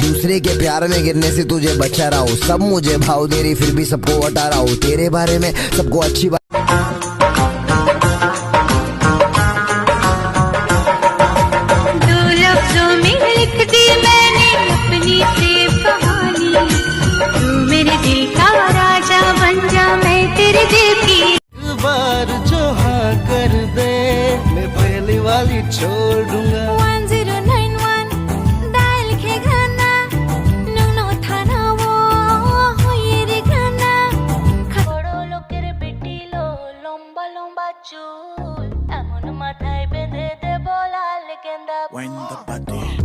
दूसरे के प्यार में गिरने से तुझे बचा रहा हूँ, सब मुझे भाव दे रही फिर भी सबको हटा रहा हूँ, तेरे बारे में सबको अच्छी बात। दो लफ्जों में लिख दी मैंने अपनी प्रेम कहानी, तू मेरे दिल का राजा बन जा, मैं तेरे दिल की। एक बार जो हाँ कर दे मैं पहली वाली छोड़ दूंगा। 1091 डायल के गाना नो थाना वो ये रे गाना। বড় লোকের বেটি লো লম্বা লম্বা চুল, এমন মাথায় বেঁধে দেব লাল গেন্দা ফুল।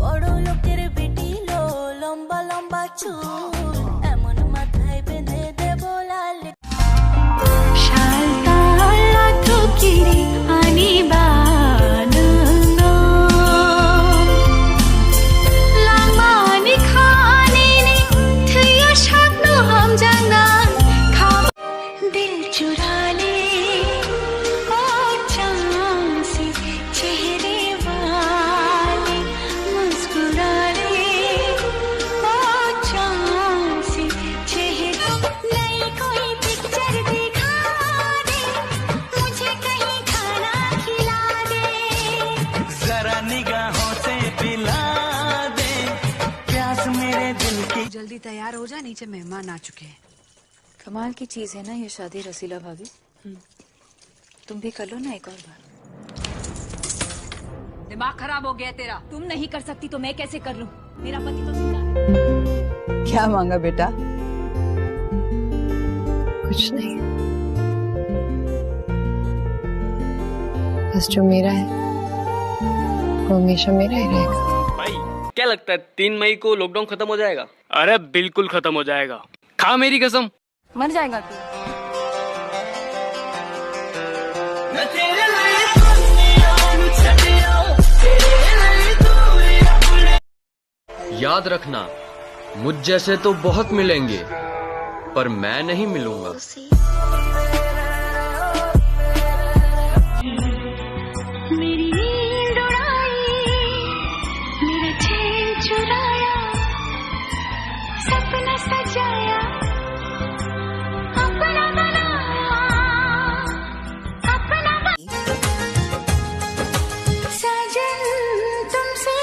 বড় লোকের বেটি লো লম্বা লম্বা চুল, এমন মাথায় বেঁধে দেব লাল। শালতালা থুকিরে আনি বানানো, লামানি খানি নে থিয়া স্বপ্ন হাম জানান খাওয়া। দিল চুরা লে ও চাঁদ से चेहरे वाले, मुस्कुरा ले ओ चाँद से चेहरे। नई कोई पिक्चर दिखा दे, मुझे कहीं खाना खिला दे। जरा निगाहों से पिला दे प्यास मेरे दिल की। जल्दी तैयार हो जा, नीचे मेहमान आ चुके हैं। कमाल की चीज है ना ये शादी रसीला भाभी। तुम भी कर लो ना एक और बार। दिमाग खराब हो गया तेरा। तुम नहीं कर सकती तो मैं कैसे कर लूं? मेरा पति तो जिंदा है। क्या मांगा बेटा? कुछ नहीं, बस जो मेरा है वो हमेशा मेरा ही रहेगा। भाई क्या लगता है 3 मई को लॉकडाउन खत्म हो जाएगा? अरे बिल्कुल खत्म हो जाएगा, खा मेरी कसम। मर जाएगा तू। याद रखना, मुझ जैसे तो बहुत मिलेंगे पर मैं नहीं मिलूंगा। मेरी नींद उड़ाई, मेरा चैन चुराया, सपना सजाया, अपना बनाया, अपना साजन तुमसे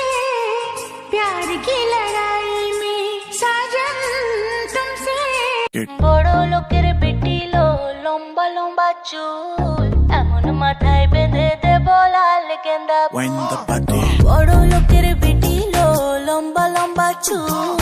प्यार की लड़ाई में, साजन तुमसे। বড় লোকের বেটি লো লম্বা লম্বা চুল, এমন মাথায় বেঁধে দেব লাল গেন্দা ফুল। বড় লোকের বেটি লো লম্বা লম্বা চুল,